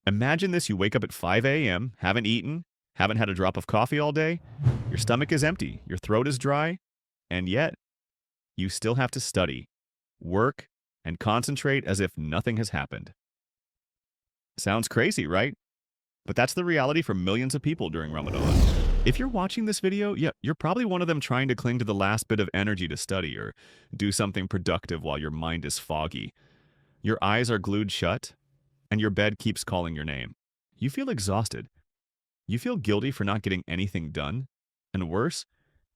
Imagine this: you wake up at 5 a.m., haven't eaten, haven't had a drop of coffee all day, your stomach is empty, your throat is dry, and yet you still have to study, work, and concentrate as if nothing has happened. Sounds crazy, right? But that's the reality for millions of people during Ramadan. If you're watching this video, yeah, you're probably one of them trying to cling to the last bit of energy to study or do something productive while your mind is foggy. Your eyes are glued shut, and your bed keeps calling your name. You feel exhausted. You feel guilty for not getting anything done. And worse,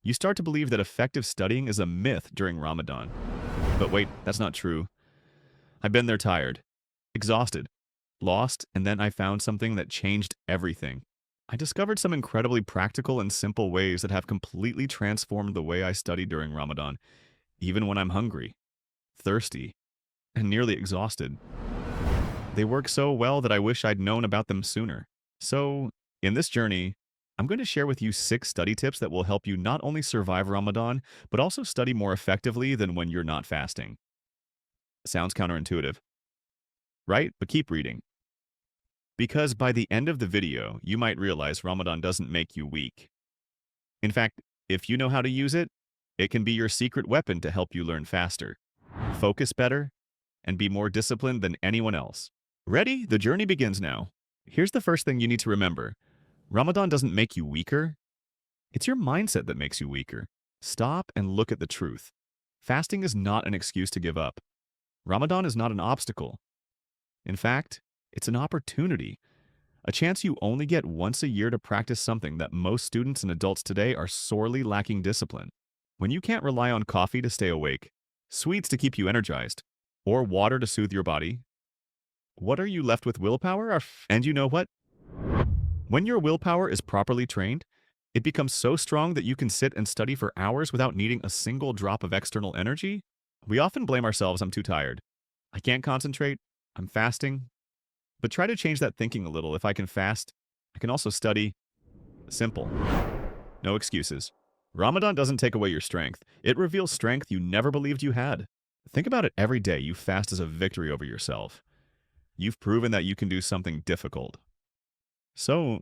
you start to believe that effective studying is a myth during Ramadan. But wait, that's not true. I've been there, tired, exhausted, lost, and then I found something that changed everything. I discovered some incredibly practical and simple ways that have completely transformed the way I study during Ramadan, even when I'm hungry, thirsty, and nearly exhausted. They work so well that I wish I'd known about them sooner. So, in this journey, I'm going to share with you 6 study tips that will help you not only survive Ramadan, but also study more effectively than when you're not fasting. Sounds counterintuitive, right? But keep reading. Because by the end of the video, you might realize Ramadan doesn't make you weak. In fact, if you know how to use it, it can be your secret weapon to help you learn faster, focus better, and be more disciplined than anyone else. Ready? The journey begins now. Here's the first thing you need to remember. Ramadan doesn't make you weaker. It's your mindset that makes you weaker. Stop and look at the truth. Fasting is not an excuse to give up. Ramadan is not an obstacle. In fact, it's an opportunity, a chance you only get once a year to practice something that most students and adults today are sorely lacking: discipline. When you can't rely on coffee to stay awake, sweets to keep you energized, or water to soothe your body, what are you left with? Willpower? And you know what? When your willpower is properly trained, it becomes so strong that you can sit and study for hours without needing a single drop of external energy. We often blame ourselves: I'm too tired, I can't concentrate, I'm fasting. But try to change that thinking a little. If I can fast, I can also study. Simple. No excuses. Ramadan doesn't take away your strength. It reveals strength you never believed you had. Think about it: every day you fast as a victory over yourself. You've proven that you can do something difficult. So,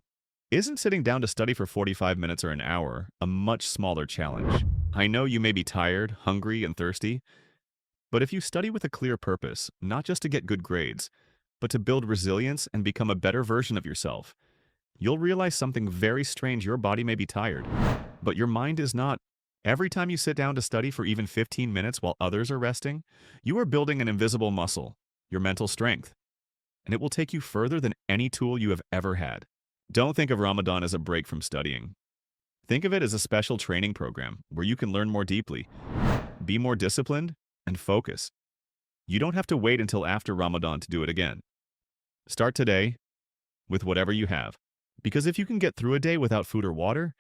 isn't sitting down to study for 45 minutes or an hour a much smaller challenge? I know you may be tired, hungry, and thirsty, but if you study with a clear purpose, not just to get good grades, but to build resilience and become a better version of yourself, you'll realize something very strange. Your body may be tired, but your mind is not. Every time you sit down to study for even 15 minutes while others are resting, you are building an invisible muscle, your mental strength, and it will take you further than any tool you have ever had. Don't think of Ramadan as a break from studying. Think of it as a special training program where you can learn more deeply, be more disciplined, and focus. You don't have to wait until after Ramadan to do it again. Start today with whatever you have. Because if you can get through a day without food or water,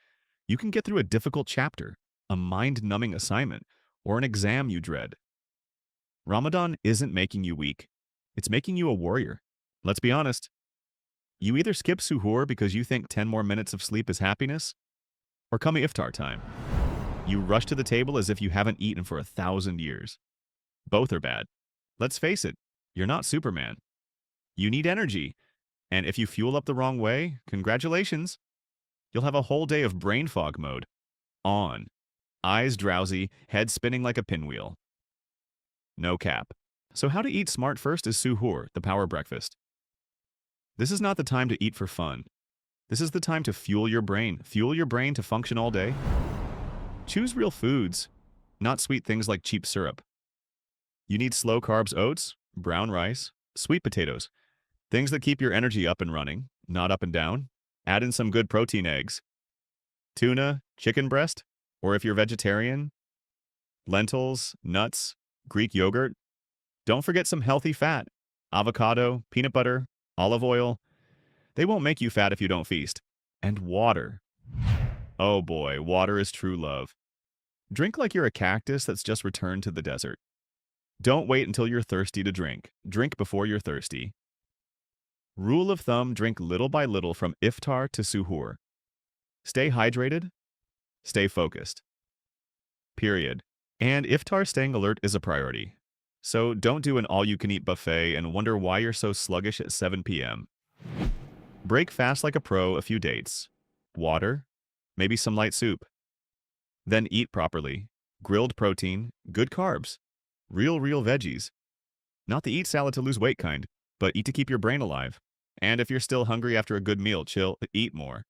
you can get through a difficult chapter, a mind-numbing assignment, or an exam you dread. Ramadan isn't making you weak. It's making you a warrior. Let's be honest. You either skip suhoor because you think 10 more minutes of sleep is happiness, or come iftar time, you rush to the table as if you haven't eaten for 1,000 years. Both are bad. Let's face it, you're not Superman. You need energy, and if you fuel up the wrong way, congratulations. You'll have a whole day of brain fog mode. On. Eyes drowsy, head spinning like a pinwheel. No cap. So how to eat smart first is suhoor, the power breakfast. This is not the time to eat for fun. This is the time to fuel your brain to function all day. Choose real foods, not sweet things like cheap syrup. You need slow carbs oats, brown rice, sweet potatoes, things that keep your energy up and running, not up and down. Add in some good protein: eggs, tuna, chicken breast, or if you're vegetarian, lentils, nuts, Greek yogurt. Don't forget some healthy fat: avocado, peanut butter, olive oil. They won't make you fat if you don't feast. And water. Oh boy, water is true love. Drink like you're a cactus that's just returned to the desert. Don't wait until you're thirsty to drink. Drink before you're thirsty. Rule of thumb: drink little by little from iftar to suhoor. Stay hydrated. Stay focused. Period. And iftar staying alert is a priority. So don't do an all-you-can-eat buffet and wonder why you're so sluggish at 7 p.m. Break fast like a pro a few dates. Water, maybe some light soup. Then eat properly. Grilled protein, good carbs. Real veggies. Not the eat salad to lose weight kind, but eat to keep your brain alive. And if you're still hungry after a good meal, chill, eat more.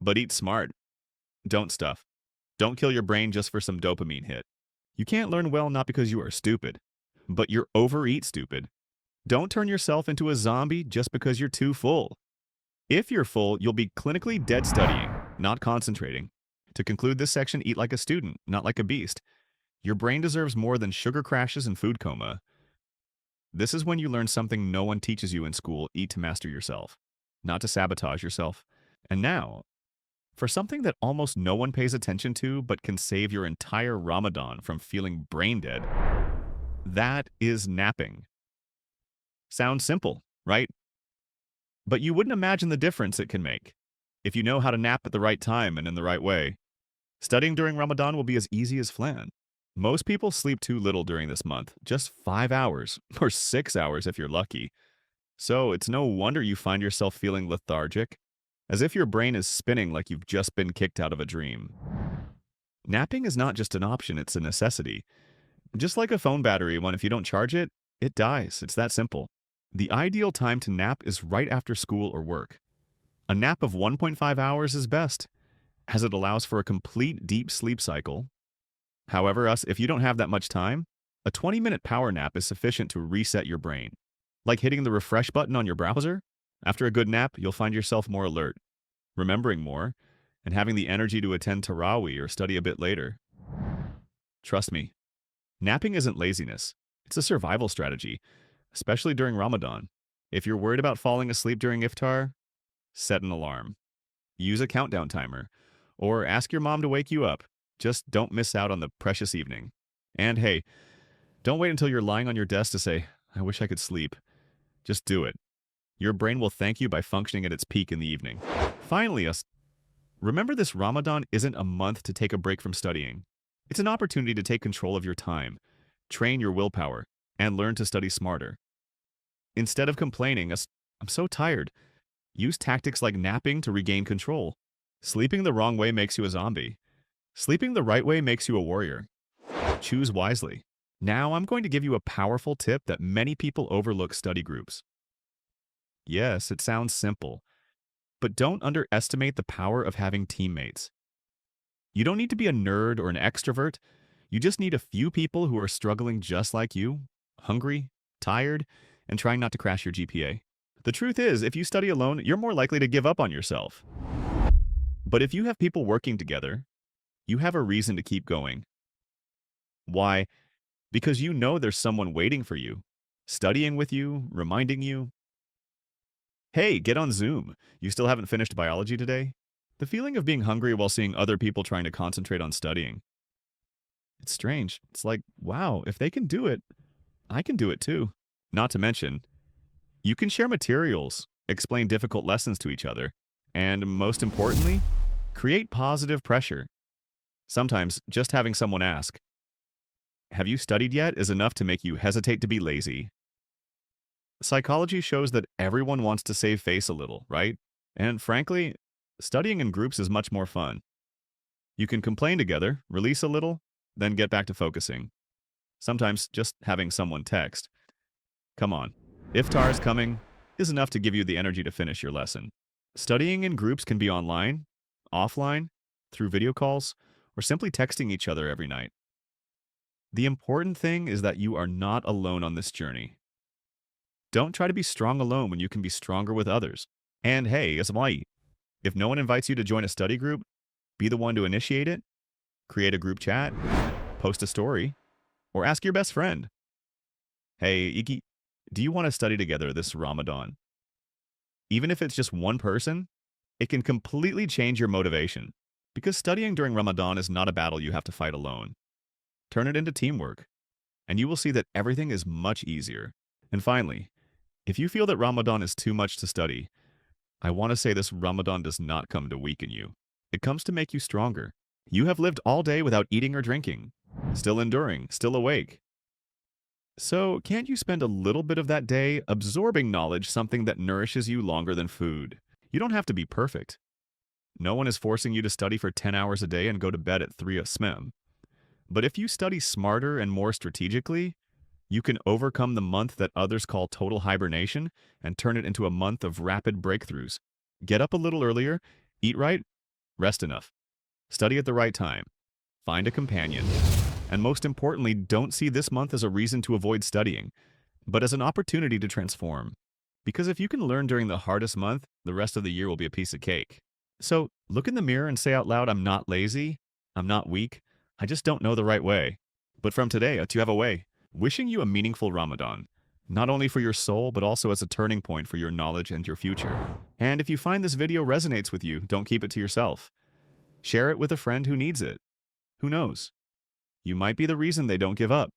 But eat smart. Don't stuff. Don't kill your brain just for some dopamine hit. You can't learn well not because you are stupid, but you're overeat stupid. Don't turn yourself into a zombie just because you're too full. If you're full, you'll be clinically dead studying, not concentrating. To conclude this section, eat like a student, not like a beast. Your brain deserves more than sugar crashes and food coma. This is when you learn something no one teaches you in school: eat to master yourself, not to sabotage yourself. And now, for something that almost no one pays attention to but can save your entire Ramadan from feeling brain dead, that is napping. Sounds simple, right? But you wouldn't imagine the difference it can make if you know how to nap at the right time and in the right way. Studying during Ramadan will be as easy as flan. Most people sleep too little during this month, just 5 hours, or 6 hours if you're lucky. So it's no wonder you find yourself feeling lethargic, as if your brain is spinning like you've just been kicked out of a dream. Napping is not just an option, it's a necessity. Just like a phone battery, when if you don't charge it, it dies. It's that simple. The ideal time to nap is right after school or work. A nap of 1.5 hours is best, as it allows for a complete deep sleep cycle. However, if you don't have that much time, a 20-minute power nap is sufficient to reset your brain. Like hitting the refresh button on your browser, after a good nap, you'll find yourself more alert, remembering more, and having the energy to attend Tarawih or study a bit later. Trust me, napping isn't laziness. It's a survival strategy, especially during Ramadan. If you're worried about falling asleep during iftar, set an alarm. Use a countdown timer, or ask your mom to wake you up. Just don't miss out on the precious evening. And hey, don't wait until you're lying on your desk to say, "I wish I could sleep." Just do it. Your brain will thank you by functioning at its peak in the evening. Finally, remember this Ramadan isn't a month to take a break from studying. It's an opportunity to take control of your time, train your willpower, and learn to study smarter. Instead of complaining, "I'm so tired," use tactics like napping to regain control. Sleeping the wrong way makes you a zombie. Sleeping the right way makes you a warrior. Choose wisely. Now I'm going to give you a powerful tip that many people overlook: study groups. Yes, it sounds simple, but don't underestimate the power of having teammates. You don't need to be a nerd or an extrovert. You just need a few people who are struggling just like you, hungry, tired, and trying not to crash your GPA. The truth is, if you study alone, you're more likely to give up on yourself. But if you have people working together, you have a reason to keep going. Why? Because you know there's someone waiting for you, studying with you, reminding you, "Hey, get on Zoom. You still haven't finished biology today?" The feeling of being hungry while seeing other people trying to concentrate on studying. It's strange. It's like, wow, if they can do it, I can do it too. Not to mention, you can share materials, explain difficult lessons to each other, and most importantly, create positive pressure. Sometimes just having someone ask, "Have you studied yet?" is enough to make you hesitate to be lazy. Psychology shows that everyone wants to save face a little, right? And frankly, studying in groups is much more fun. You can complain together, release a little, then get back to focusing. Sometimes just having someone text, "Come on, iftar is coming," is enough to give you the energy to finish your lesson. Studying in groups can be online, offline, through video calls, or simply texting each other every night. The important thing is that you are not alone on this journey. Don't try to be strong alone when you can be stronger with others. And hey, if no one invites you to join a study group, be the one to initiate it, create a group chat, post a story, or ask your best friend, "Hey, Iki, do you want to study together this Ramadan?" Even if it's just one person, it can completely change your motivation. Because studying during Ramadan is not a battle you have to fight alone. Turn it into teamwork, and you will see that everything is much easier. And finally, if you feel that Ramadan is too much to study, I want to say this: Ramadan does not come to weaken you. It comes to make you stronger. You have lived all day without eating or drinking, still enduring, still awake. So can't you spend a little bit of that day absorbing knowledge, something that nourishes you longer than food? You don't have to be perfect. No one is forcing you to study for 10 hours a day and go to bed at 3 a.m. But if you study smarter and more strategically, you can overcome the month that others call total hibernation and turn it into a month of rapid breakthroughs. Get up a little earlier, eat right, rest enough, study at the right time, find a companion, and most importantly, don't see this month as a reason to avoid studying, but as an opportunity to transform. Because if you can learn during the hardest month, the rest of the year will be a piece of cake. So look in the mirror and say out loud, I'm not lazy, I'm not weak, I just don't know the right way. But from today, you have a way. Wishing you a meaningful Ramadan, not only for your soul, but also as a turning point for your knowledge and your future. And if you find this video resonates with you, don't keep it to yourself. Share it with a friend who needs it. Who knows? You might be the reason they don't give up.